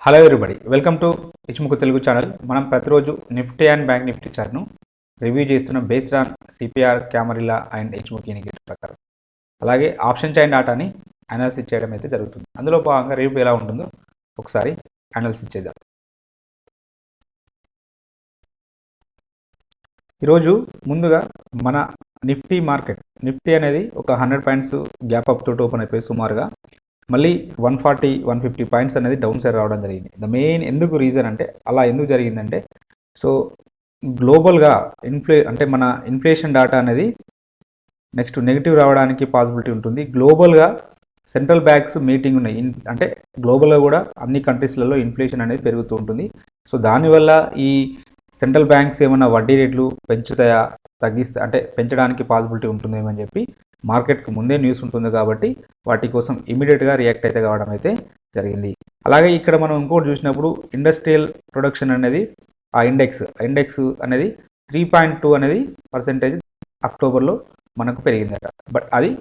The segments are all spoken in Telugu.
Hello everybody, welcome to Ichimoku Telugu channel. మనం ప్రతిరోజు నిఫ్టీ అండ్ బ్యాంక్ నిఫ్టీ చార్ట్ను రివ్యూ చేస్తున్న based on CPR, Camarilla and Ichimoku indicator ప్రకారం. అలాగే ఆప్షన్ చైన్ డాటాని అనాలిసిస్ చేయడం అయితే జరుగుతుంది. అందులో భాగంగా రివ్యూ ఎలా ఉంటుందో ఒకసారి అనాలిసిస్ చేద్దాం. ఈరోజు ముందుగా మన నిఫ్టీ అనేది ఒక 100 పాయింట్స్ గ్యాప్ అప్ తోటి ఓపెన్ అయిపోయి సుమారుగా మళ్ళీ 140-150 పాయింట్స్ అనేది డౌన్ సైడ్ రావడం జరిగింది. ద మెయిన్ ఎందుకు రీజన్ అంటే అలా ఎందుకు జరిగిందంటే, సో గ్లోబల్గా అంటే మన ఇన్ఫ్లేషన్ డాటా అనేది నెక్స్ట్ నెగిటివ్ రావడానికి పాసిబిలిటీ ఉంటుంది. గ్లోబల్గా సెంట్రల్ బ్యాంక్స్ మీటింగ్ ఉన్నాయి, అంటే గ్లోబల్గా కూడా అన్ని కంట్రీస్లలో ఇన్ఫ్లేషన్ అనేది పెరుగుతూ ఉంటుంది. సో దానివల్ల ఈ సెంట్రల్ బ్యాంక్స్ ఏమైనా వడ్డీ రేట్లు పెంచుతాయా, అంటే పెంచడానికి పాసిబిలిటీ ఉంటుందేమని చెప్పి మార్కెట్కి ముందే న్యూస్ ఉంటుంది కాబట్టి వాటి కోసం ఇమీడియట్గా రియాక్ట్ అయితే కావడం అయితే జరిగింది. అలాగే ఇక్కడ మనం ఇంకోటి చూసినప్పుడు ఇండస్ట్రియల్ ప్రొడక్షన్ అనేది ఆ ఇండెక్స్ అనేది 3.2 అనేది పర్సెంటేజ్ అక్టోబర్లో మనకు పెరిగిందట. బట్ అది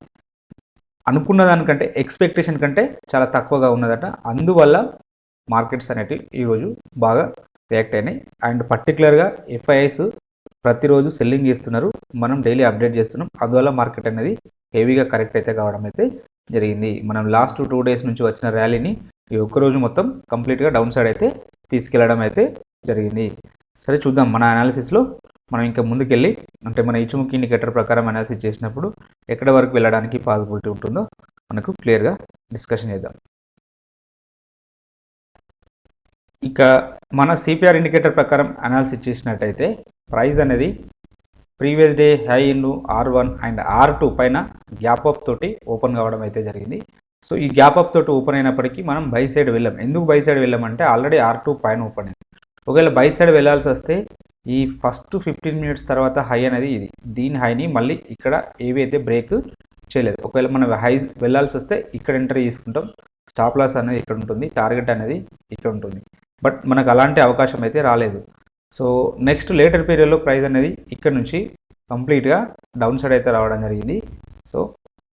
అనుకున్న దానికంటే ఎక్స్పెక్టేషన్ కంటే చాలా తక్కువగా ఉన్నదట. అందువల్ల మార్కెట్స్ అనేటివి ఈరోజు బాగా రియాక్ట్ అయినాయి. అండ్ పర్టికులర్గా ఎఫ్ఐఐస్ ప్రతిరోజు సెల్లింగ్ చేస్తున్నారు, మనం డైలీ అప్డేట్ చేస్తున్నాం. అందువల్ల మార్కెట్ అనేది హెవీగా కరెక్ట్ అయితే కావడం అయితే జరిగింది. మనం లాస్ట్ 2 డేస్ నుంచి వచ్చిన ర్యాలీని ఈ ఒక్కరోజు మొత్తం కంప్లీట్గా డౌన్ సైడ్ అయితే తీసుకెళ్లడం అయితే జరిగింది. సరే చూద్దాం మన అనాలిసిస్లో మనం ఇంకా ముందుకెళ్ళి, అంటే మన ఇచ్ముక్ ఇండికేటర్ ప్రకారం అనాలిసిస్ చేసినప్పుడు ఎక్కడ వరకు వెళ్ళడానికి పాసిబిలిటీ ఉంటుందో మనకు క్లియర్గా డిస్కషన్ చేద్దాం. ఇక మన సిపిఆర్ ఇండికేటర్ ప్రకారం అనాలిసిస్ చేసినట్టయితే ప్రైస్ అనేది previous day high in R1 and R2 పైన గ్యాప్ అప్ తోటి ఓపెన్ కావడం అయితే జరిగింది. సో ఈ గ్యాప్ అప్ తోటి ఓపెన్ అయినప్పటికీ మనం బై సైడ్ వెళ్ళాం. ఎందుకు బై సైడ్ వెళ్ళామంటే ఆల్రెడీ R2 పైన ఓపెన్ అయింది. ఒకవేళ బై సైడ్ వెళ్ళాల్సి వస్తే ఈ ఫస్ట్ 15 మినిట్స్ తర్వాత హై అనేది దీని హైని మళ్ళీ ఇక్కడ ఏవి అయితే బ్రేక్ చేయలేదు. ఒకవేళ మనం హై వెళ్ళాల్సి వస్తే ఇక్కడ ఎంట్రీ తీసుకుంటాం, స్టాప్ లాస్ అనేది ఇక్కడ ఉంటుంది, టార్గెట్ అనేది ఇక్కడ ఉంటుంది. బట్ మనకు అలాంటి అవకాశం అయితే రాలేదు. సో నెక్స్ట్ లేటర్ పీరియడ్లో ప్రైస్ అనేది ఇక్కడ నుంచి కంప్లీట్గా డౌన్ సైడ్ అయితే రావడం జరిగింది. సో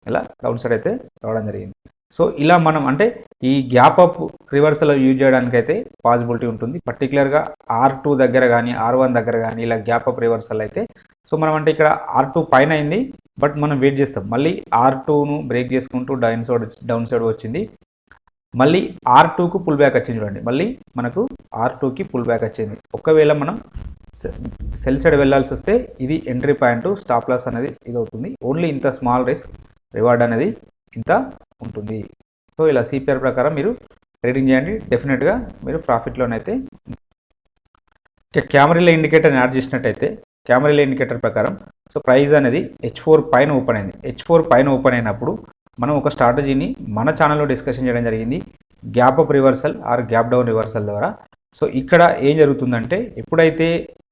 ఇలా డౌన్ సైడ్ అయితే రావడం జరిగింది. సో ఇలా మనం అంటే ఈ గ్యాప్ అప్ రివర్సల్ యూజ్ చేయడానికి అయితే పాసిబిలిటీ ఉంటుంది. పర్టికులర్గా R2 దగ్గర కానీ R1 దగ్గర కానీ ఇలా గ్యాప్ అప్ రివర్సల్ అయితే, సో మనం అంటే ఇక్కడ R2 పైన అయింది, బట్ మనం వెయిట్ చేస్తాం. మళ్ళీ R2ను బ్రేక్ చేసుకుంటూ డౌన్ సైడ్ వచ్చింది, మళ్ళీ R2కు పుల్ బ్యాక్ వచ్చింది. చూడండి, మళ్ళీ మనకు R2కి పుల్ బ్యాక్ వచ్చింది. ఒకవేళ మనం సెల్ సైడ్ వెళ్ళాల్సి వస్తే ఇది ఎంట్రీ పాయింట్, స్టాప్ లాస్ అనేది ఇది అవుతుంది. ఓన్లీ ఇంత స్మాల్ రిస్క్, రివార్డ్ అనేది ఇంత ఉంటుంది. సో ఇలా సిపిఆర్ ప్రకారం మీరు ట్రేడింగ్ చేయండి, డెఫినెట్గా మీరు ప్రాఫిట్లోనైతే. క్యామరిలా ఇండికేటర్ని యాడ్ చేసినట్టయితే క్యామరిలా ఇండికేటర్ ప్రకారం సో ప్రైస్ అనేది H4 పైన ఓపెన్ అయింది. H4 పైన ఓపెన్ అయినప్పుడు మనం ఒక స్ట్రాటజీని మన ఛానల్లో డిస్కషన్ చేయడం జరిగింది, gap up reversal or gap down reversal ద్వారా. సో ఇక్కడ ఏం జరుగుతుందంటే ఎప్పుడైతే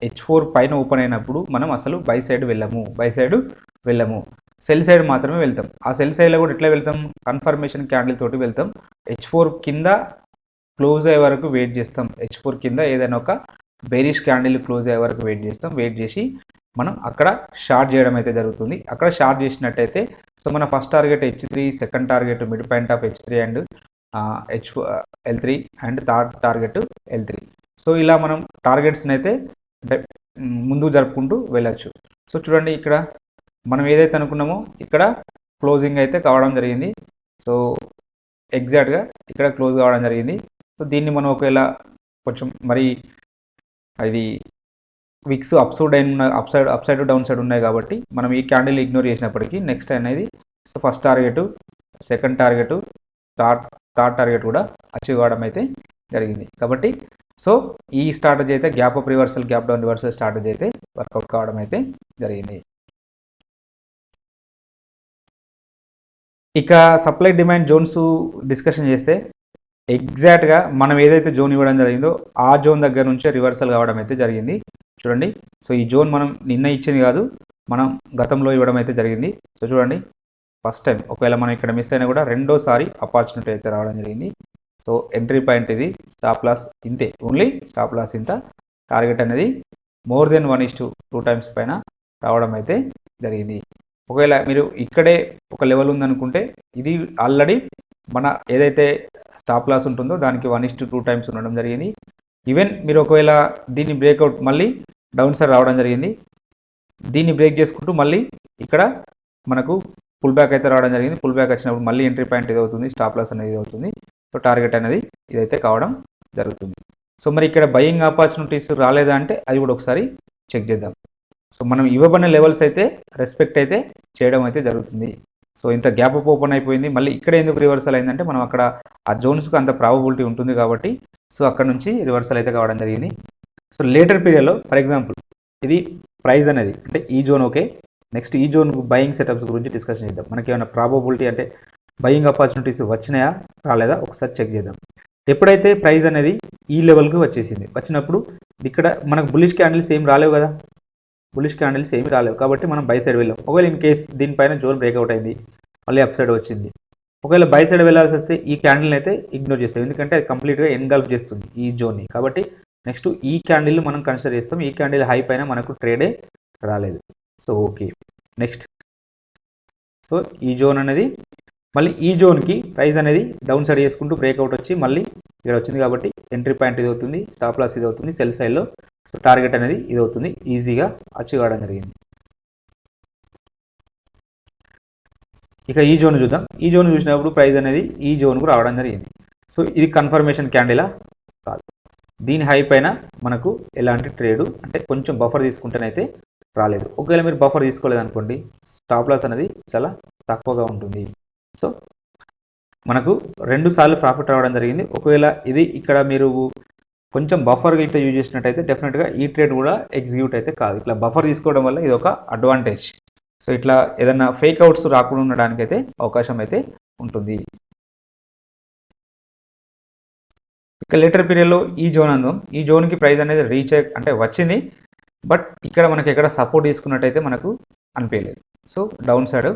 H4 పైన ఓపెన్ అయినప్పుడు మనం అసలు బై సైడ్ వెళ్ళము, సెల్ సైడ్ మాత్రమే వెళ్తాం. ఆ సెల్ సైడ్లో కూడా ఎట్లా వెళ్తాం, కన్ఫర్మేషన్ క్యాండిల్ తోటి వెళ్తాం. H4 కింద క్లోజ్ అయ్యే వరకు వెయిట్ చేస్తాం. H4 కింద ఏదైనా ఒక బేరిష్ క్యాండిల్ క్లోజ్ అయ్యే వరకు వెయిట్ చేస్తాం. వెయిట్ చేసి మనం అక్కడ షార్ట్ చేయడం అయితే జరుగుతుంది. అక్కడ షార్ట్ చేసినట్టయితే సో మన first target H3, second target mid point of H3 and L3 and third target L3. So ఇలా మనం టార్గెట్స్ని అయితే అంటే ముందుకు జరుపుకుంటూ వెళ్ళచ్చు. సో చూడండి, ఇక్కడ మనం ఏదైతే అనుకున్నామో ఇక్కడ క్లోజింగ్ అయితే కావడం జరిగింది. సో ఎగ్జాక్ట్గా ఇక్కడ క్లోజ్ కావడం జరిగింది. సో దీన్ని మనం ఒకవేళ కొంచెం మరి అది wicks upside downside ఉన్నాయి కాబట్టి మనం ఈ క్యాండిల్ ఇగ్నోర్ చేసినప్పటికీ నెక్స్ట్ అనేది so first target, second target, third target కూడా అచీవ్ కావడం అయితే జరిగింది. కాబట్టి సో ఈ స్ట్రాటజీ అయితే gap up reversal, gap down reversal strategy అయితే వర్కౌట్ కావడం అయితే జరిగింది. ఇక సప్లై డిమాండ్ జోన్స్ డిస్కషన్ చేస్తే ఎగ్జాక్ట్గా మనం ఏదైతే జోన్ ఇవ్వడం జరిగిందో ఆ జోన్ దగ్గర నుంచే రివర్సల్ కావడం అయితే జరిగింది. చూడండి, సో ఈ జోన్ మనం నిన్న ఇచ్చింది కాదు, మనం గతంలో ఇవ్వడం అయితే జరిగింది. సో చూడండి, ఫస్ట్ టైం ఒకవేళ మనం ఇక్కడ మిస్ అయినా కూడా రెండోసారి ఆపర్చునిటీ అయితే రావడం జరిగింది. సో ఎంట్రీ పాయింట్ ఇది, స్టాప్ లాస్ ఇంతే, ఓన్లీ స్టాప్ లాస్ ఇంత, టార్గెట్ అనేది మోర్ దెన్ 1:2 టైమ్స్ పైన రావడం అయితే జరిగింది. ఒకవేళ మీరు ఇక్కడే ఒక లెవెల్ ఉందనుకుంటే ఇది ఆల్రెడీ మన ఏదైతే స్టాప్ లాస్ ఉంటుందో దానికి 1:2 టైమ్స్ ఉండడం జరిగింది. ఈవెన్ మీరు ఒకవేళ దీన్ని బ్రేక్అవుట్ మళ్ళీ డౌన్ సైడ్ రావడం జరిగింది. దీన్ని బ్రేక్ చేసుకుంటూ మళ్ళీ ఇక్కడ మనకు పుల్ బ్యాక్ అయితే రావడం జరిగింది. పుల్ బ్యాక్ వచ్చినప్పుడు మళ్ళీ ఎంట్రీ పాయింట్ ఇది అవుతుంది, స్టాప్ లాస్ అనేది ఇది అవుతుంది. సో టార్గెట్ అనేది ఇదైతే కావడం జరుగుతుంది. సో మరి ఇక్కడ బయింగ్ ఆపర్చునిటీస్ రాలేదా అంటే అది కూడా ఒకసారి చెక్ చేద్దాం. సో మనం ఇవ్వబడిన లెవెల్స్ అయితే రెస్పెక్ట్ అయితే చేయడం అయితే జరుగుతుంది. సో ఇంత గ్యాప్ అప్ ఓపెన్ అయిపోయింది, మళ్ళీ ఇక్కడ ఎందుకు రివర్సల్ అయిందంటే మనం అక్కడ ఆ జోన్స్కి అంత ప్రాబబిలిటీ ఉంటుంది కాబట్టి సో అక్కడ నుంచి రివర్సల్ అయితే కావడం జరిగింది. సో లేటర్ పీరియడ్లో ఫర్ ఎగ్జాంపుల్ ఇది ప్రైస్ అనేది అంటే ఈ జోన్ ఓకే, నెక్స్ట్ ఈ జోన్ బయింగ్ సెటప్స్ గురించి డిస్కషన్ చేద్దాం. మనకి ఏమైనా ప్రాబబిలిటీ అంటే బయింగ్ ఆపర్చునిటీస్ వచ్చినాయా రాలేదా ఒకసారి చెక్ చేద్దాం. ఎప్పుడైతే ప్రైస్ అనేది ఈ లెవెల్కి వచ్చేసింది, వచ్చినప్పుడు ఇక్కడ మనకు బులిష్ క్యాండిల్స్ ఏం రాలేవు కదా, బులిష్ క్యాండిల్స్ ఏమి రాలేవు కాబట్టి మనం బై సైడ్ వెళ్ళాం. ఒకవేళ ఇన్ కేస్ దీనిపైన జోన్ బ్రేక్అవుట్ అయింది, మళ్ళీ అప్ సైడ్ వచ్చింది, ఒకవేళ బై సైడ్ వెళ్ళాల్సి వస్తే ఈ క్యాండిల్ని అయితే ఇగ్నోర్ చేస్తాం, ఎందుకంటే అది కంప్లీట్గా ఎన్గల్ఫ్ చేస్తుంది ఈ జోన్ని. కాబట్టి నెక్స్ట్ ఈ క్యాండిల్ మనం కన్సిడర్ చేస్తాం. ఈ క్యాండిల్ హై పైన మనకు ట్రేడే రాలేదు, సో ఓకే. నెక్స్ట్ సో ఈ జోన్ అనేది మళ్ళీ ఈ జోన్కి ప్రైస్ అనేది డౌన్ సైడ్ చేసుకుంటూ బ్రేక్అవుట్ వచ్చి మళ్ళీ ఇక్కడ వచ్చింది కాబట్టి ఎంట్రీ పాయింట్ ఇది అవుతుంది, స్టాప్ లాస్ ఇది అవుతుంది, సెల్ సైడ్లో సో టార్గెట్ అనేది ఇది అవుతుంది, ఈజీగా అచీవ్ కావడం జరిగింది. ఇక ఈ జోన్ చూద్దాం. ఈ జోన్ చూసినప్పుడు ప్రైస్ అనేది ఈ జోన్కు రావడం జరిగింది. సో ఇది కన్ఫర్మేషన్ క్యాండిలా కాదు, దీని హై పైన మనకు ఎలాంటి ట్రేడు అంటే కొంచెం బఫర్ తీసుకుంటేనైతే రాలేదు. ఒకవేళ మీరు బఫర్ తీసుకోలేదు అనుకోండి, స్టాప్ లాస్ అనేది చాలా తక్కువగా ఉంటుంది. సో మనకు 2 సార్లు ప్రాఫిట్ రావడం జరిగింది. ఒకవేళ ఇది ఇక్కడ మీరు కొంచెం బఫర్ ఇట్లా యూజ్ చేసినట్టయితే డెఫినెట్గా ఈ ట్రేడ్ కూడా ఎగ్జిక్యూట్ అయితే కాదు. ఇట్లా బఫర్ తీసుకోవడం వల్ల ఇది ఒక అడ్వాంటేజ్. సో ఇట్లా ఏదైనా ఫేక్ అవుట్స్ రాకుండా ఉండడానికి అయితే అవకాశం అయితే ఉంటుంది. ఇక లేటర్ పీరియడ్లో ఈ జోన్ అందం, ఈ జోన్కి ప్రైస్ అనేది రీచ్ అంటే వచ్చింది, బట్ ఇక్కడ మనకి ఎక్కడ సపోర్ట్ తీసుకున్నట్టయితే మనకు అనిపించలేదు. సో డౌన్ సైడ్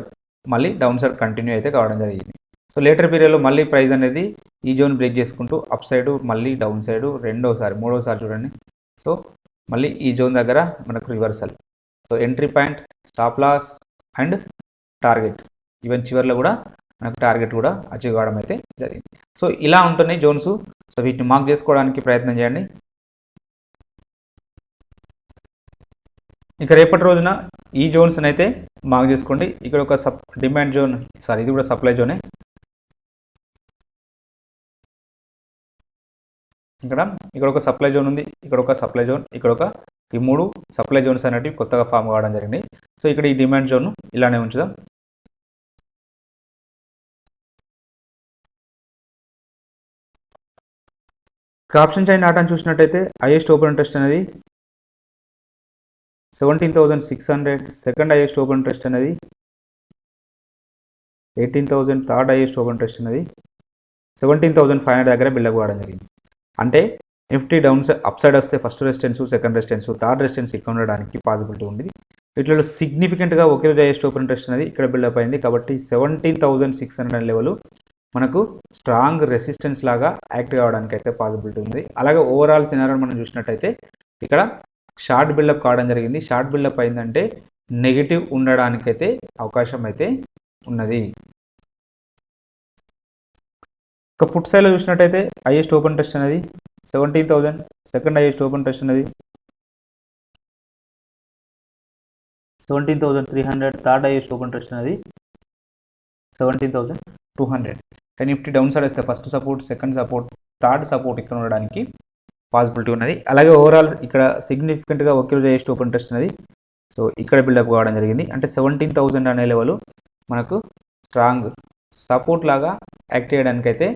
మళ్ళీ డౌన్ సైడ్ కంటిన్యూ అయితే కావడం జరిగింది. సో లేటర్ పీరియడ్లో మళ్ళీ ప్రైస్ అనేది ఈ జోన్ బ్రేక్ చేసుకుంటూ అప్ సైడ్ మళ్ళీ డౌన్ సైడ్ మూడోసారి చూడండి. సో మళ్ళీ ఈ జోన్ దగ్గర మనకు reversal. So entry point, stop loss and target, even చివరిలో కూడా మనకు టార్గెట్ కూడా అచీవ్ కావడం అయితే జరిగింది. సో ఇలా ఉంటున్నాయి జోన్స్. సో వీటిని మార్క్ చేసుకోవడానికి ప్రయత్నం చేయండి. ఇక రేపటి రోజున ఈ జోన్స్ని అయితే మార్క్ చేసుకోండి. ఇక్కడ ఒక డిమాండ్ జోన్, ఇది కూడా సప్లై జోనే. ఇక్కడ ఒక సప్లై జోన్ ఉంది, ఇక్కడ ఒక సప్లై జోన్, ఇక్కడ ఒక ఈ 3 సప్లై జోన్స్ అనేవి కొత్తగా ఫామ్ కావడం జరిగింది. సో ఇక్కడ ఈ డిమాండ్ జోన్ ఇలానే ఉంచుదాం. ఆప్షన్ చైన్ ఆటని చూసినట్టయితే హైయెస్ట్ ఓపెన్ ఇంట్రెస్ట్ అనేది 17,600, సెకండ్ హైయెస్ట్ ఓపెన్ ఇంట్రెస్ట్ అనేది 18,000, థర్డ్ హైయెస్ట్ ఓపెన్ ఇంట్రెస్ట్ అనేది 17,500 దగ్గర బిల్డప్ కావడం జరిగింది. అంటే Nifty down side up side వస్తే first resistance, second resistance, third resistance ఇక్కడ ఉండడానికి పాసిబిలిటీ ఉంది. వీటిలో సిగ్నిఫికెంట్గా ఒకే రోజు హైయెస్ట్ ఓపెన్ ఇంట్రెస్ట్ అనేది ఇక్కడ బిల్డప్ అయింది. కాబట్టి 17,600 లెవెల్ మనకు స్ట్రాంగ్ రెసిస్టెన్స్ లాగా యాక్ట్ కావడానికి అయితే పాసిబిలిటీ ఉంది. అలాగే ఓవరాల్ సినారియో మనం చూసినట్టయితే ఇక్కడ షార్ట్ బిల్డప్ కావడం జరిగింది. షార్ట్ బిల్డప్ అయిందంటే నెగిటివ్ ఉండడానికైతే అవకాశం అయితే ఉన్నది. ఇక పుట్ సైడ్లో చూసినట్టయితే హైయెస్ట్ ఓపెన్ ఇంట్రెస్ట్ అనేది 17,000, సెకండ్ హైయెస్ట్ ఓపెన్ ఇంట్రెస్ట్ అనేది 17,300, థర్డ్ హైయెస్ట్ ఓపెన్ ఇంట్రెస్ట్ అనేది 17,200. నిఫ్టీ డౌన్ సైడ్ వస్తే first support, second support, third support ఇక్కడ ఉండడానికి పాసిబిలిటీ ఉన్నది. అలాగే ఓవరాల్ ఇక్కడ సిగ్నిఫికెంట్గా ఒకే రోజు హైయెస్ట్ ఓపెన్ ఇంట్రెస్ట్ అనేది సో ఇక్కడ బిల్డప్ కావడం జరిగింది. అంటే 17,000 అనే లెవెల్ మనకు స్ట్రాంగ్ సపోర్ట్ లాగా యాక్ట్ చేయడానికి అయితే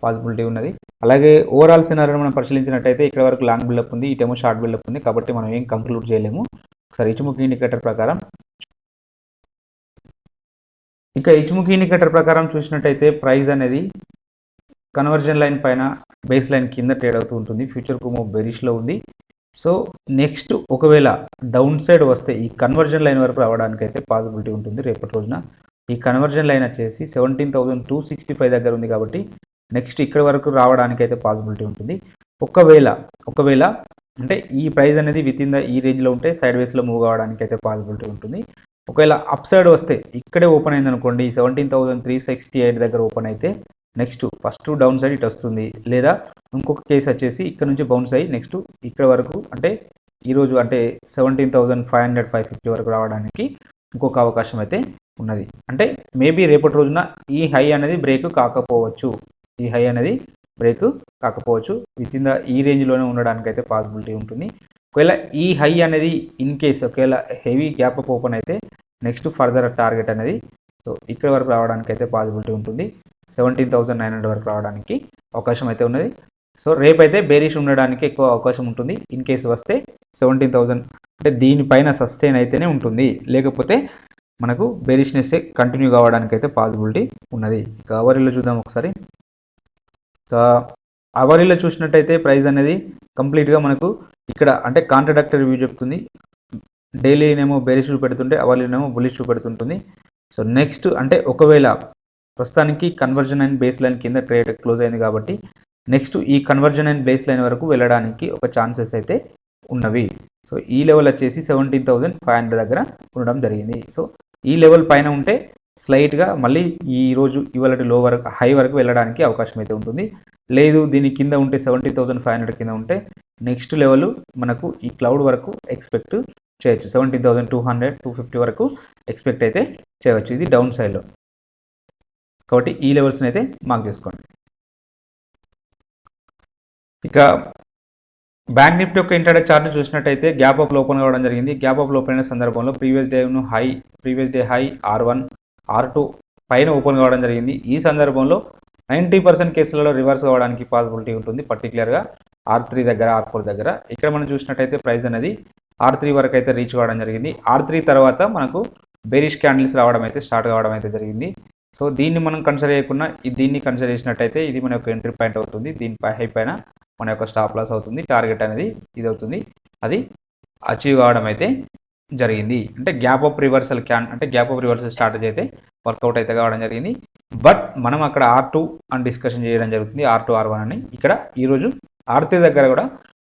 పాసిబిలిటీ ఉన్నది. అలాగే ఓవరాల్ సినారియోని మనం పరిశీలించినట్టయితే ఇక్కడ వరకు లాంగ్ బిల్డప్ ఉంది, ఇటేమో షార్ట్ బిల్డప్ ఉంది. కాబట్టి మనం ఏం కంక్లూడ్ చేయలేము. ఒకసారి ఇచ్చుముఖి ఇండికేటర్ ప్రకారం చూసినట్టయితే ప్రైస్ అనేది కన్వర్జన్ లైన్ పైన బేస్ లైన్ కింద ట్రేడ్ అవుతూ ఉంటుంది. ఫ్యూచర్ కుమో బెరిష్లో ఉంది. సో నెక్స్ట్ ఒకవేళ డౌన్ సైడ్ వస్తే ఈ కన్వర్జన్ లైన్ వరకు రావడానికి అయితే పాసిబిలిటీ ఉంటుంది రేపటి రోజున. ఈ కన్వర్జన్ లైన్ వచ్చేసి 17,265 దగ్గర ఉంది. కాబట్టి నెక్స్ట్ ఇక్కడ వరకు రావడానికి అయితే పాసిబిలిటీ ఉంటుంది. ఒకవేళ అంటే ఈ ప్రైస్ అనేది విత్ ఇన్ ద ఈ రేంజ్లో ఉంటే సైడ్ వేస్లో మూవ్ కావడానికి అయితే పాసిబిలిటీ ఉంటుంది. ఒకవేళ అప్ సైడ్ వస్తే ఇక్కడే ఓపెన్ అయింది అనుకోండి, 17,368 దగ్గర ఓపెన్ అయితే నెక్స్ట్ ఫస్ట్ డౌన్ సైడ్ ఇటు వస్తుంది, లేదా ఇంకొక కేసు వచ్చేసి ఇక్కడ నుంచి బౌన్స్ అయ్యి నెక్స్ట్ ఇక్కడ వరకు అంటే ఈరోజు అంటే 17,500 550 వరకు రావడానికి ఇంకొక అవకాశం అయితే ఉన్నది. అంటే మేబీ రేపటి రోజున ఈ హై అనేది బ్రేక్ కాకపోవచ్చు, ఈ హై అనేది బ్రేక్ కాకపోవచ్చు, విత్ ఇన్ ద ఈ రేంజ్లోనే ఉండడానికి అయితే పాసిబిలిటీ ఉంటుంది. ఒకవేళ ఈ హై అనేది ఇన్ కేస్ ఒకవేళ హెవీ గ్యాప్ అప్ ఓపెన్ అయితే నెక్స్ట్ ఫర్దర్ టార్గెట్ అనేది సో ఇక్కడ వరకు రావడానికి అయితే పాసిబిలిటీ ఉంటుంది, 17,900 వరకు రావడానికి అవకాశం అయితే ఉన్నది. సో రేపైతే బేరిష్ ఉండడానికి ఎక్కువ అవకాశం ఉంటుంది. ఇన్ కేసు వస్తే 17,000 అంటే దీనిపైన సస్టైన్ అయితేనే ఉంటుంది, లేకపోతే మనకు బేరిష్నెస్ కంటిన్యూ కావడానికి అయితే పాసిబిలిటీ ఉన్నది. ఇక అవరీలో చూద్దాం ఒకసారి. అవరీలో చూసినట్టయితే ప్రైస్ అనేది కంప్లీట్గా మనకు ఇక్కడ అంటే కాంట్రాడక్టరీ వ్యూ చెప్తుంది. డైలీనేమో బేరిష్ చూపెడుతుంటే అవర్లీనేమో బులిష్ చూపెడుతుంటుంది. సో నెక్స్ట్ అంటే ఒకవేళ ప్రస్తుతానికి కన్వర్జన్ అండ్ బేస్ లైన్ కింద ట్రేడ్ క్లోజ్ అయింది కాబట్టి నెక్స్ట్ ఈ కన్వర్జన్ అండ్ బేస్ లైన్ వరకు వెళ్ళడానికి ఒక ఛాన్సెస్ అయితే ఉన్నవి. సో ఈ లెవెల్ వచ్చేసి 17,500 దగ్గర ఉండడం జరిగింది. సో ఈ లెవెల్ పైన ఉంటే స్లైట్గా మళ్ళీ ఈరోజు ఇవాళ లో వరకు హై వరకు వెళ్ళడానికి అవకాశం అయితే ఉంటుంది. లేదు దీని కింద ఉంటే 17,500 కింద ఉంటే నెక్స్ట్ లెవెల్ మనకు ఈ క్లౌడ్ వరకు ఎక్స్పెక్ట్ చేయొచ్చు, 17,200 250 వరకు ఎక్స్పెక్ట్ అయితే చేయవచ్చు. ఇది డౌన్ సైడ్లో కాబట్టి ఈ లెవెల్స్ని అయితే మార్క్ చేసుకోండి. ఇక బ్యాంక్ నిఫ్టీ యొక్క ఇంటర్డే చార్ట్ చూసినట్టయితే గ్యాప్ అప్ ఓపెన్ కావడం జరిగింది. గ్యాప్ అప్ ఓపెన్ అయిన సందర్భంలో previous day high R1 R2 పైన ఓపెన్ కావడం జరిగింది. ఈ సందర్భంలో 90% కేసులలో రివర్స్ కావడానికి పాసిబిలిటీ ఉంటుంది, పర్టికులర్గా R3 దగ్గర R4 దగ్గర. ఇక్కడ మనం చూసినట్టయితే ప్రైస్ అనేది R3 వరకు అయితే రీచ్ కావడం జరిగింది. R3 తర్వాత మనకు బేరిష్ క్యాండిల్స్ రావడం అయితే స్టార్ట్ కావడం అయితే జరిగింది. సో దీన్ని మనం కన్సిడర్ చేయకుండా దీన్ని కన్సిడర్ చేసినట్టయితే ఇది మన యొక్క ఎంట్రీ పాయింట్ అవుతుంది, దీనిపై హై పైన మన యొక్క స్టాప్ లాస్ అవుతుంది, టార్గెట్ అనేది ఇది అవుతుంది, అది అచీవ్ కావడం అయితే జరిగింది. అంటే గ్యాప్ ఆఫ్ రివర్సల్ స్ట్రాటజీ అయితే వర్కౌట్ అయితే కావడం జరిగింది. బట్ మనం అక్కడ R2 అని డిస్కషన్ చేయడం జరుగుతుంది, R2 R1 అని. ఇక్కడ ఈరోజు R3 దగ్గర కూడా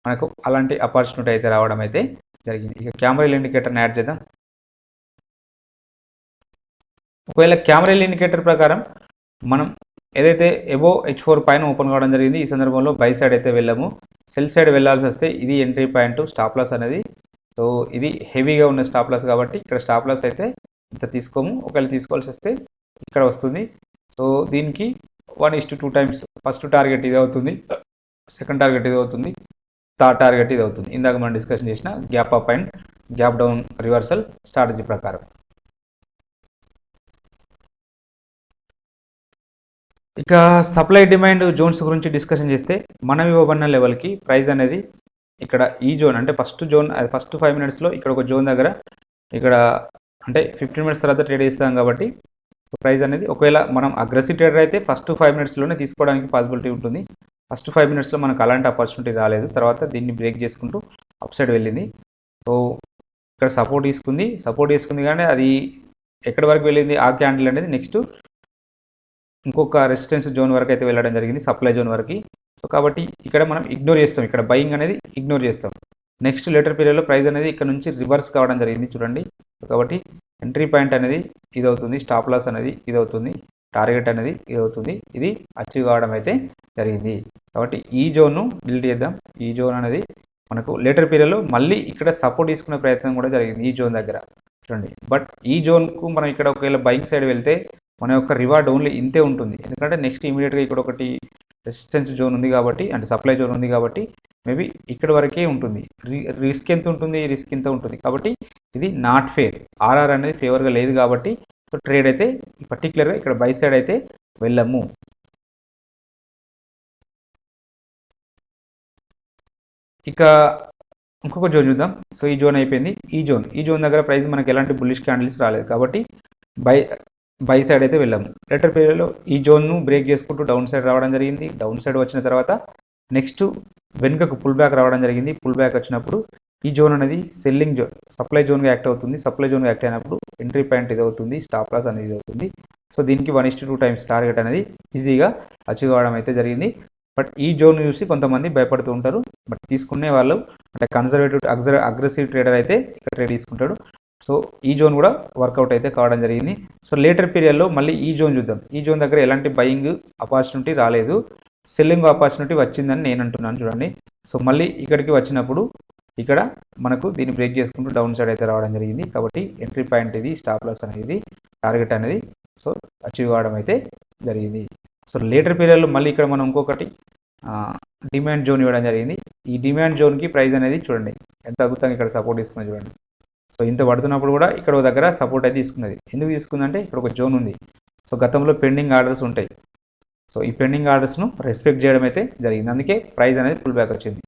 మనకు అలాంటి ఆపర్చునిటీ అయితే రావడం అయితే జరిగింది. ఇక కెమెరా ఇండికేటర్ని యాడ్ చేద్దాం. ఒకవేళ కెమెరా ఇండికేటర్ ప్రకారం మనం ఏదైతే ఎబో H4 పైన ఓపెన్ కావడం జరిగింది, ఈ సందర్భంలో బై సైడ్ అయితే వెళ్ళాము. సెల్ సైడ్ వెళ్ళాల్సి వస్తే ఇది ఎంట్రీ పాయింట్ స్టాప్ లాస్ అనేది. సో ఇది హెవీగా ఉన్న స్టాప్ లాస్ కాబట్టి ఇక్కడ స్టాప్ లాస్ అయితే ఇంత తీసుకోము, ఒకవేళ తీసుకోవాల్సి వస్తే ఇక్కడ వస్తుంది. సో దీనికి 1:2 టైమ్స్ ఫస్ట్ టార్గెట్ ఇది అవుతుంది, సెకండ్ టార్గెట్ ఇది అవుతుంది, థర్డ్ టార్గెట్ ఇది అవుతుంది. ఇందాక మనం డిస్కషన్ చేసిన gap up and gap down reversal strategy ప్రకారం. ఇక సప్లై డిమాండ్ జోన్స్ గురించి డిస్కషన్ చేస్తే మనం ఇవ్వబడిన లెవెల్కి ప్రైస్ అనేది ఇక్కడ ఈ జోన్ అంటే ఫస్ట్ 5 మినిట్స్లో ఇక్కడ ఒక జోన్ దగ్గర ఇక్కడ అంటే 15 మినిట్స్ తర్వాత ట్రేడ్ చేస్తాం కాబట్టి ప్రైస్ అనేది ఒకవేళ మనం అగ్రెసివ్ ట్రేడర్ అయితే ఫస్ట్ 5 మినిట్స్లోనే తీసుకోవడానికి పాసిబిలిటీ ఉంటుంది. ఫస్ట్ 5 మినిట్స్లో మనకు అలాంటి ఆపర్చునిటీ రాలేదు, తర్వాత దీన్ని బ్రేక్ చేసుకుంటూ అప్ సైడ్ వెళ్ళింది. సో ఇక్కడ సపోర్ట్ తీసుకుంది కానీ అది ఎక్కడి వరకు వెళ్ళింది ఆ క్యాండిల్ అనేది నెక్స్ట్ ఇంకొక రెసిస్టెన్స్ జోన్ వరకు అయితే వెళ్ళడం జరిగింది, సప్లై జోన్ వరకు. సో కాబట్టి ఇక్కడ మనం ఇగ్నోర్ చేస్తాం, ఇక్కడ బయింగ్ అనేది ఇగ్నోర్ చేస్తాం. నెక్స్ట్ లేటర్ పీరియడ్లో ప్రైస్ అనేది ఇక్కడ నుంచి రివర్స్ కావడం జరిగింది చూడండి. కాబట్టి ఎంట్రీ పాయింట్ అనేది ఇది అవుతుంది, స్టాప్ లాస్ అనేది ఇది అవుతుంది, టార్గెట్ అనేది ఇది అవుతుంది, ఇది అచీవ్ కావడం అయితే జరిగింది. కాబట్టి ఈ జోన్ను డిలీట్ చేద్దాం. ఈ జోన్ అనేది మనకు లేటర్ పీరియడ్లో మళ్ళీ ఇక్కడ సపోర్ట్ తీసుకునే ప్రయత్నం కూడా జరిగింది ఈ జోన్ దగ్గర చూడండి. బట్ ఈ జోన్కు మనం ఇక్కడ ఒకవేళ బయింగ్ సైడ్ వెళ్తే మన యొక్క రివార్డ్ ఓన్లీ ఇంతే ఉంటుంది, ఎందుకంటే నెక్స్ట్ ఇమీడియట్గా ఇక్కడ ఒకటి రెసిస్టెన్స్ జోన్ ఉంది కాబట్టి అంటే సప్లై జోన్ ఉంది కాబట్టి మేబీ ఇక్కడ వరకే ఉంటుంది. రిస్క్ ఎంత ఉంటుంది, రిస్క్ ఇంత ఉంటుంది కాబట్టి ఇది నాట్ ఫేర్. ఆర్ఆర్ అనేది ఫేవర్గా లేదు కాబట్టి సో ట్రేడ్ అయితే పర్టికులర్గా ఇక్కడ బై సైడ్ అయితే వెళ్ళము. ఇక ఇంకొక జోన్ చూద్దాం. సో ఈ జోన్ అయిపోయింది. ఈ జోన్ దగ్గర ప్రైస్ మనకి ఎలాంటి బుల్లిష్ క్యాండిల్స్ రాలేదు కాబట్టి బై సైడ్ అయితే వెళ్ళాము. లేటర్ పీరియడ్లో ఈ జోన్ను బ్రేక్ చేసుకుంటూ డౌన్ సైడ్ రావడం జరిగింది. డౌన్ సైడ్ వచ్చిన తర్వాత నెక్స్ట్ వెనుకకు పుల్ బ్యాక్ రావడం జరిగింది. పుల్ బ్యాక్ వచ్చినప్పుడు ఈ జోన్ అనేది సెల్లింగ్ జోన్, సప్లై జోన్గా యాక్ట్ అవుతుంది. సప్లై జోన్గా యాక్ట్ అయినప్పుడు ఎంట్రీ పాయింట్ ఇది అవుతుంది, స్టాప్ లాస్ అనేది అవుతుంది. సో దీనికి 1:2 టైమ్స్ టార్గెట్ అనేది ఈజీగా అచీవ్ అవ్వడం అయితే జరిగింది. బట్ ఈ జోన్ చూసి కొంతమంది భయపడుతూ ఉంటారు. బట్ తీసుకునే వాళ్ళు అంటే కన్జర్వేటివ్ అగ్రెసివ్ ట్రేడర్ అయితే ఇక్కడ ట్రేడ్ తీసుకుంటాడు. సో ఈ జోన్ కూడా వర్కౌట్ అయితే కావడం జరిగింది. సో లేటర్ పీరియడ్లో మళ్ళీ ఈ జోన్ చూద్దాం. ఈ జోన్ దగ్గర ఎలాంటి బయింగ్ ఆపర్చునిటీ రాలేదు, సెల్లింగ్ ఆపర్చునిటీ వచ్చిందని నేను అంటున్నాను చూడండి. సో మళ్ళీ ఇక్కడికి వచ్చినప్పుడు ఇక్కడ మనకు దీన్ని బ్రేక్ చేసుకుంటూ డౌన్ సైడ్ అయితే రావడం జరిగింది. కాబట్టి ఎంట్రీ పాయింట్ ఇది, స్టాప్ లాస్ అనేది, టార్గెట్ అనేది సో అచీవ్ కావడం అయితే జరిగింది. సో లేటర్ పీరియడ్లో మళ్ళీ ఇక్కడ మనం ఇంకొకటి డిమాండ్ జోన్ ఇవ్వడం జరిగింది. ఈ డిమాండ్ జోన్కి ప్రైస్ అనేది చూడండి ఎంత అద్భుతంగా ఇక్కడ సపోర్ట్ తీసుకున్నది చూడండి. సో ఇంత పడుతున్నప్పుడు కూడా ఇక్కడ ఒక దగ్గర సపోర్ట్ అయితే తీసుకున్నది. ఎందుకు తీసుకుందంటే ఇక్కడ ఒక జోన్ ఉంది. సో గతంలో పెండింగ్ ఆర్డర్స్ ఉంటాయి. సో ఈ పెండింగ్ ఆర్డర్స్ను రెస్పెక్ట్ చేయడం అయితే జరిగింది. అందుకే ప్రైస్ అనేది పుల్ బ్యాక్ వచ్చింది.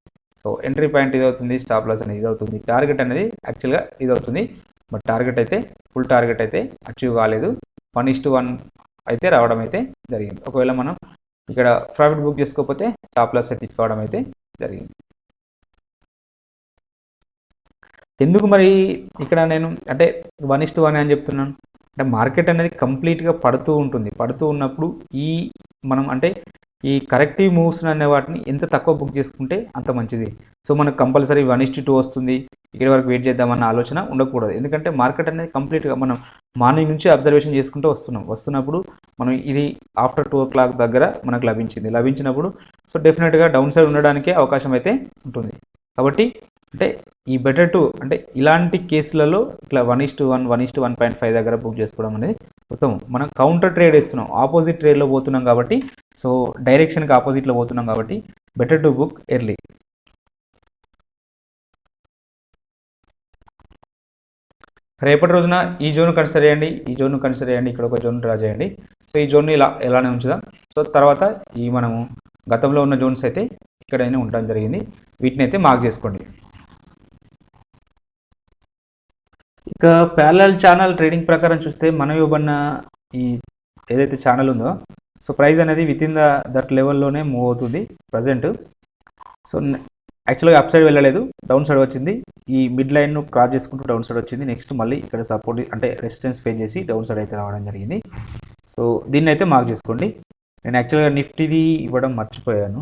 సో ఎంట్రీ పాయింట్ ఇది అవుతుంది, స్టాప్ లాస్ అనేది ఇది అవుతుంది, టార్గెట్ అనేది యాక్చువల్గా ఇది అవుతుంది. బట్ టార్గెట్ అయితే ఫుల్ టార్గెట్ అయితే అచీవ్ కాలేదు. 1:1 అయితే రావడం అయితే జరిగింది. ఒకవేళ మనం ఇక్కడ ప్రాఫిట్ బుక్ చేసుకోకపోతే స్టాప్ లాస్ అయితే ఇచ్చుకోవడం అయితే జరిగింది. ఎందుకు మరి ఇక్కడ నేను అంటే 1:1 అని చెప్తున్నాను అంటే మార్కెట్ అనేది కంప్లీట్గా పడుతూ ఉంటుంది. పడుతూ ఉన్నప్పుడు మనం అంటే ఈ కరెక్టివ్ మూవ్స్ అనే వాటిని ఎంత తక్కువ బుక్ చేసుకుంటే అంత మంచిది. సో మనకు కంపల్సరీ 1:2 వస్తుంది, ఇక్కడ వరకు వెయిట్ చేద్దామన్న ఆలోచన ఉండకూడదు. ఎందుకంటే మార్కెట్ అనేది కంప్లీట్గా మనం మార్నింగ్ నుంచి అబ్జర్వేషన్ చేసుకుంటూ వస్తున్నప్పుడు మనం ఇది ఆఫ్టర్ 2 o'clock దగ్గర మనకు లభించినప్పుడు సో డెఫినెట్గా డౌన్ సైడ్ ఉండడానికే అవకాశం అయితే ఉంటుంది. కాబట్టి అంటే ఈ బెటర్ టు అంటే ఇలాంటి కేసులలో ఇట్లా 1:1, 1:1.5 దగ్గర బుక్ చేసుకోవడం అనేది ఉత్తమం. మనం కౌంటర్ ట్రేడ్ వేస్తున్నాం, ఆపోజిట్ ట్రేడ్లో పోతున్నాం కాబట్టి, సో డైరెక్షన్కి ఆపోజిట్లో పోతున్నాం కాబట్టి బెటర్ టు బుక్ ఎర్లీ. రేపటి రోజున ఈ జోన్ కన్సిడర్ చేయండి, ఇక్కడ ఒక జోన్ డ్రా చేయండి. సో ఈ జోన్ని ఎలానే ఉంచుదాం. సో తర్వాత ఈ మనము గతంలో ఉన్న జోన్స్ అయితే ఇక్కడైనా ఉండడం జరిగింది, వీటిని అయితే మార్క్ చేసుకోండి. ఇక ప్యారలల్ ఛానల్ ట్రేడింగ్ ప్రకారం చూస్తే మనం ఇవ్వబడిన ఈ ఏదైతే ఛానల్ ఉందో సో ప్రైస్ అనేది విత్ ఇన్ దట్ లెవెల్లోనే మూవ్ అవుతుంది ప్రజెంట్. సో యాక్చువల్గా అప్ సైడ్ వెళ్ళలేదు, డౌన్ సైడ్ వచ్చింది. ఈ మిడ్ లైన్ను క్రాస్ చేసుకుంటూ డౌన్ సైడ్ వచ్చింది. నెక్స్ట్ మళ్ళీ ఇక్కడ సపోర్ట్ అంటే రెసిస్టెన్స్ ఫేస్ చేసి డౌన్ సైడ్ అయితే రావడం జరిగింది. సో దీన్ని అయితే మార్క్ చేసుకోండి. నేను యాక్చువల్గా నిఫ్టీది ఇవ్వడం మర్చిపోయాను.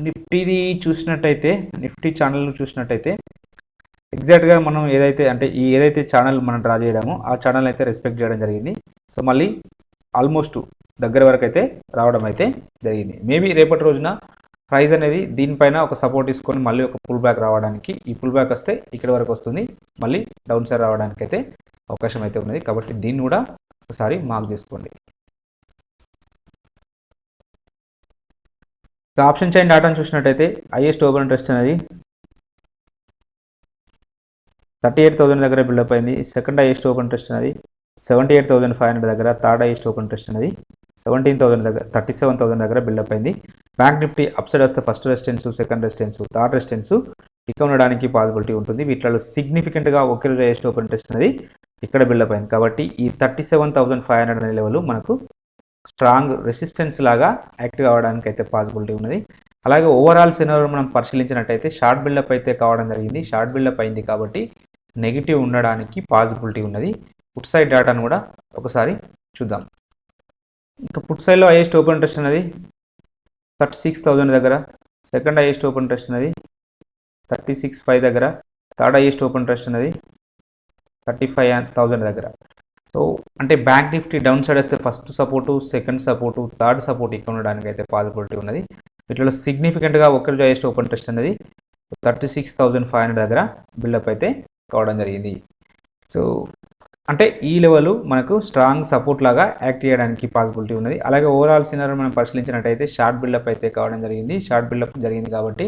నిఫ్టీది చూసినట్టయితే, నిఫ్టీ ఛానల్ చూసినట్టయితే ఎగ్జాక్ట్గా మనం ఏదైతే ఛానల్ మనం డ్రా చేయడమో ఆ ఛానల్ అయితే రెస్పెక్ట్ చేయడం జరిగింది. సో మళ్ళీ ఆల్మోస్ట్ దగ్గర వరకు అయితే రావడం అయితే జరిగింది. మేబీ రేపటి రోజున ప్రైస్ అనేది దీనిపైన ఒక సపోర్ట్ తీసుకొని మళ్ళీ ఒక పుల్ బ్యాక్ రావడానికి, ఈ పుల్ బ్యాక్ వస్తే ఇక్కడ వరకు వస్తుంది, మళ్ళీ డౌన్ సైడ్ రావడానికి అయితే అవకాశం అయితే ఉన్నది. కాబట్టి దీన్ని కూడా ఒకసారి మార్క్ చేసుకోండి. ఆప్షన్ చైన్ డాటాను చూసినట్టయితే హైయెస్ట్ ఓపెన్ ఇంట్రెస్ట్ అనేది 38,000 దగ్గర బిల్డప్ అయింది. సెకండ్ హైయెస్ట్ ఓపెన్ ఇంట్రెస్ట్ అనేది 78,500 దగ్గర, థర్డ్ హైయెస్ట్ ఓపెన్ ఇంట్రెస్ట్ అనేది 17,000 దగ్గర, 37,000 దగ్గర బిల్డప్ అయింది. బ్యాంక్ నిఫ్టీ అప్ సైడ్ వస్తే first resistance, second resistance, third resistance ఇక్కడ ఉండడానికి పాసిబిలిటీ ఉంటుంది. వీటిలో సిగ్నిఫికెంట్గా ఒకే రోజు హైయెస్ట్ ఓపెన్ ఇంట్రెస్ట్ అనేది ఇక్కడ బిల్డప్ అయింది. కాబట్టి ఈ 37,500 అనే లెవెల్ మనకు స్ట్రాంగ్ రెసిస్టెన్స్ లాగా యాక్టివ్ అవ్వడానికి అయితే పాసిబిలిటీ ఉన్నది. అలాగే ఓవరాల్ సినారియో మనం పరిశీలించినట్టయితే షార్ట్ బిల్డప్ అయితే కావడం జరిగింది. షార్ట్ బిల్డప్ అయింది కాబట్టి నెగిటివ్ ఉండడానికి పాసిబిలిటీ ఉన్నది. పుట్ సైడ్ డేటాను కూడా ఒకసారి చూద్దాం. ఇంకా పుట్ సైడ్లో హైయెస్ట్ ఓపెన్ ఇంట్రెస్ట్ అనేది 36,000 దగ్గర, సెకండ్ హైయెస్ట్ ఓపెన్ ఇంట్రెస్ట్ అనేది 36,500 దగ్గర, థర్డ్ హైయెస్ట్ ఓపెన్ ఇంట్రెస్ట్ అనేది 35,000 దగ్గర. సో అంటే బ్యాంక్ నిఫ్టీ డౌన్ సైడ్ వస్తే first support, second support, third support ఇక్కడ ఉండడానికి అయితే పాసిబిలిటీ ఉన్నది. వీటిలో సిగ్నిఫికెంట్గా ఒకరి హైయెస్ట్ ఓపెన్ ఇంట్రెస్ట్ అనేది 36,500 దగ్గర బిల్డప్ అయితే కావడం జరిగింది. సో అంటే ఈ లెవెల్ మనకు స్ట్రాంగ్ సపోర్ట్ లాగా యాక్ట్ చేయడానికి పాసిబిలిటీ ఉన్నది. అలాగే ఓవరాల్ సినారియో మనం పరిశీలించినట్టయితే షార్ట్ బిల్డప్ అయితే కావడం జరిగింది. షార్ట్ బిల్డప్ జరిగింది కాబట్టి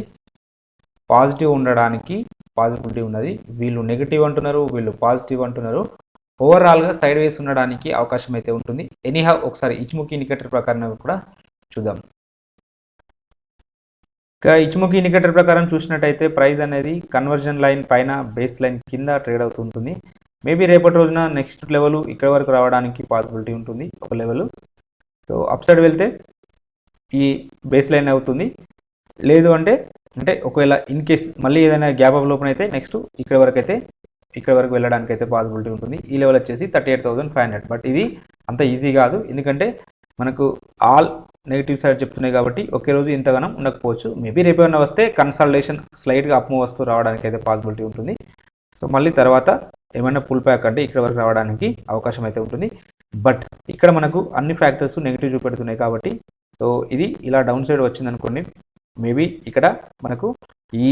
పాజిటివ్ ఉండడానికి పాసిబిలిటీ ఉన్నది. వీళ్ళు నెగిటివ్ అంటున్నారు, వీళ్ళు పాజిటివ్ అంటున్నారు. ఓవరాల్గా సైడ్ వేస్ ఉండడానికి అవకాశం అయితే ఉంటుంది. ఎనీహౌ ఒకసారి ఇచ్ముఖి ఇండికేటర్ ప్రకారం కూడా చూద్దాం. ఇక ఇచ్ముఖి ఇండికేటర్ ప్రకారం చూసినట్టయితే ప్రైస్ అనేది కన్వర్జన్ లైన్ పైన బేస్ లైన్ కింద ట్రేడ్ అవుతుంటుంది. మేబీ రేపటి రోజున నెక్స్ట్ లెవెల్ ఇక్కడ వరకు రావడానికి పాసిబిలిటీ ఉంటుంది ఒక లెవెల్. సో అప్ సైడ్ వెళ్తే ఈ బేస్ లైన్ అవుతుంది. లేదు అంటే ఒకవేళ ఇన్ కేస్ మళ్ళీ ఏదైనా గ్యాప్ అప్ లోపల అయితే నెక్స్ట్ ఇక్కడ వరకు వెళ్ళడానికి అయితే పాసిబిలిటీ ఉంటుంది. ఈ లెవెల్ వచ్చేసి 38,500. బట్ ఇది అంత ఈజీ కాదు, ఎందుకంటే మనకు ఆల్ నెగిటివ్ సైడ్ చెప్తున్నాయి కాబట్టి ఒకే రోజు ఇంతగానం ఉండకపోవచ్చు. మేబీ రేపు ఏమైనా వస్తే కన్సల్టేషన్ స్లైట్గా అప్ మూవ్ వస్తూ రావడానికి అయితే పాసిబిలిటీ ఉంటుంది. సో మళ్ళీ తర్వాత ఏమైనా పుల్ బ్యాక్ అంటే ఇక్కడ వరకు రావడానికి అవకాశం అయితే ఉంటుంది. బట్ ఇక్కడ మనకు అన్ని ఫ్యాక్టర్స్ నెగిటివ్ చూపెడుతున్నాయి కాబట్టి సో ఇది ఇలా డౌన్ సైడ్ వచ్చిందనుకోండి, మేబీ ఇక్కడ మనకు ఈ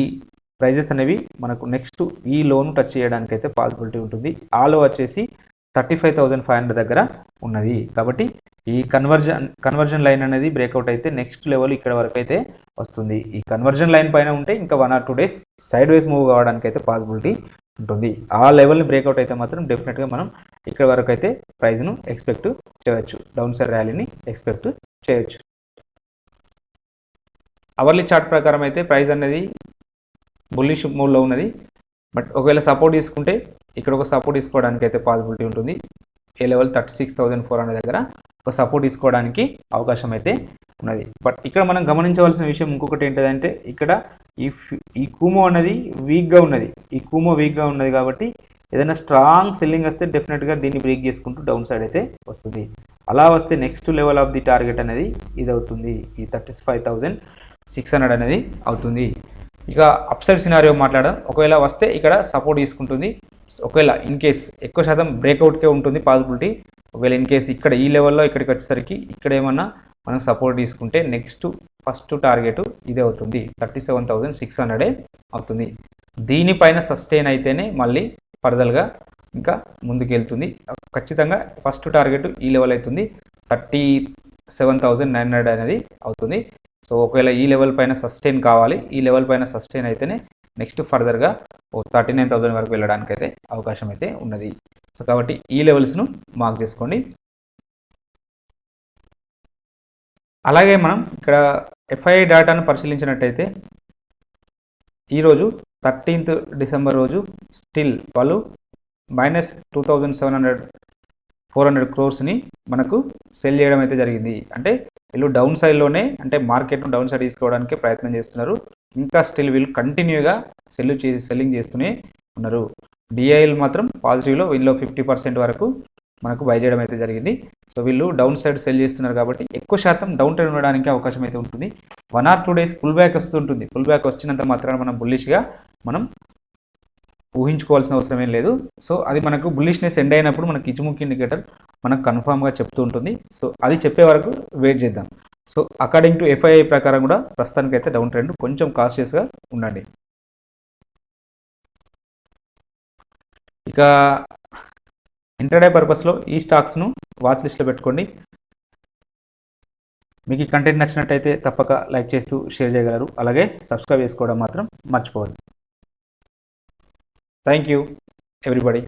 ప్రైజెస్ అనేవి మనకు నెక్స్ట్ ఈ లోన్ టచ్ చేయడానికి అయితే పాసిబిలిటీ ఉంటుంది. ఆ లో వచ్చేసి 35,500 దగ్గర ఉన్నది. కాబట్టి ఈ కన్వర్జన్ లైన్ అనేది బ్రేక్అవుట్ అయితే నెక్స్ట్ లెవెల్ ఇక్కడ వరకు అయితే వస్తుంది. ఈ కన్వర్జన్ లైన్ పైన ఉంటే ఇంకా 1 or 2 days side ways move కావడానికి అయితే పాసిబిలిటీ ఉంటుంది. ఆ లెవెల్ని బ్రేక్అవుట్ అయితే మాత్రం డెఫినెట్గా మనం ఇక్కడ వరకు అయితే ప్రైస్ను ఎక్స్పెక్ట్ చేయవచ్చు, డౌన్ సైడ్ ర్యాలీని ఎక్స్పెక్ట్ చేయొచ్చు. అవర్లీ చార్ట్ ప్రకారం అయితే ప్రైస్ అనేది బుల్లిష్ మూవ్లో ఉన్నది. బట్ ఒకవేళ సపోర్ట్ తీసుకుంటే ఇక్కడ ఒక సపోర్ట్ తీసుకోవడానికి అయితే పాసిబిలిటీ ఉంటుంది. ఏ లెవెల్ 36,400 దగ్గర ఒక సపోర్ట్ తీసుకోవడానికి అవకాశం అయితే ఉన్నది. బట్ ఇక్కడ మనం గమనించవలసిన విషయం ఇంకొకటి ఏంటంటే ఇక్కడ ఈ కూమో అనేది వీక్గా ఉన్నది. ఈ కూమో వీక్గా ఉన్నది కాబట్టి ఏదైనా స్ట్రాంగ్ సెల్లింగ్ వస్తే డెఫినెట్గా దీన్ని బ్రేక్ చేసుకుంటూ డౌన్ సైడ్ అయితే వస్తుంది. అలా వస్తే next level of the target అనేది ఇది అవుతుంది, ఈ 35,600 అనేది అవుతుంది. ఇక అప్ సైడ్ సినారియో మాట్లాడడం, ఒకవేళ వస్తే ఇక్కడ సపోర్ట్ తీసుకుంటుంది. ఒకవేళ ఇన్ కేస్ ఎక్కువ శాతం బ్రేక్అవుట్కే ఉంటుంది పాసిబిలిటీ. ఒకవేళ ఇన్ కేస్ ఇక్కడ ఈ లెవెల్లో ఇక్కడికి వచ్చేసరికి ఇక్కడ ఏమన్నా మనం సపోర్ట్ తీసుకుంటే నెక్స్ట్ ఫస్ట్ టార్గెట్ ఇదే అవుతుంది, 37,600 అవుతుంది. దీనిపైన సస్టైన్ అయితేనే మళ్ళీ ఫర్దర్గా ఇంకా ముందుకు వెళ్తుంది. ఖచ్చితంగా ఫస్ట్ టార్గెట్ ఈ లెవెల్ అవుతుంది, 37,900 అనేది అవుతుంది. సో ఒకవేళ ఈ లెవెల్ పైన సస్టైన్ కావాలి, ఈ లెవెల్ పైన సస్టైన్ అయితేనే నెక్స్ట్ ఫర్దర్గా 39,000 వరకు వెళ్ళడానికి అయితే అవకాశం అయితే ఉన్నది. సో కాబట్టి ఈ లెవెల్స్ను మార్క్ చేసుకోండి. అలాగే మనం ఇక్కడ ఎఫ్ఐఐ డేటాను పరిశీలించినట్టయితే ఈరోజు 13th December రోజు స్టిల్ వాళ్ళు -2,700-400 crores మనకు సెల్ చేయడం అయితే జరిగింది. అంటే వీళ్ళు డౌన్ సైడ్లోనే, అంటే మార్కెట్ను డౌన్ సైడ్ తీసుకోవడానికి ప్రయత్నం చేస్తున్నారు. ఇంకా స్టిల్ వీళ్ళు కంటిన్యూగా సెల్లింగ్ చేస్తూనే ఉన్నారు. డిఐఎల్ మాత్రం పాజిటివ్లో వీళ్ళు 50% వరకు మనకు బై చేయడం అయితే జరిగింది. సో వీళ్ళు డౌన్ సైడ్ సెల్ చేస్తున్నారు కాబట్టి ఎక్కువ శాతం డౌన్ ట్రెండ్ ఉండడానికి అవకాశం అయితే ఉంటుంది. 1 or 2 days పుల్ బ్యాక్ వస్తుంటుంది. పుల్ బ్యాక్ వచ్చినంత మాత్రాన మనం బుల్లిష్గా మనం ఊహించుకోవాల్సిన అవసరం ఏం లేదు. సో అది మనకు బుల్లిష్నెస్ ఎండ్ అయినప్పుడు మనకి ఇచ్చుముఖి ఇండికేటర్ మనకు కన్ఫామ్గా చెప్తూ ఉంటుంది. సో అది చెప్పే వరకు వెయిట్ చేద్దాం. సో అకార్డింగ్ టు ఎఫ్ఐఐ ప్రకారం కూడా ప్రస్తుతానికి అయితే డౌన్ ట్రెండ్, కొంచెం కాన్షియస్గా ఉండండి. ఇక ఇంటర్డే పర్పస్లో ఈ స్టాక్స్ను వాచ్ లిస్ట్లో పెట్టుకోండి. మీకు ఈ కంటెంట్ నచ్చినట్టయితే తప్పక లైక్ చేస్తూ షేర్ చేయగలరు. అలాగే సబ్స్క్రైబ్ చేసుకోవడం మాత్రం మర్చిపోవద్దు. Thank you everybody.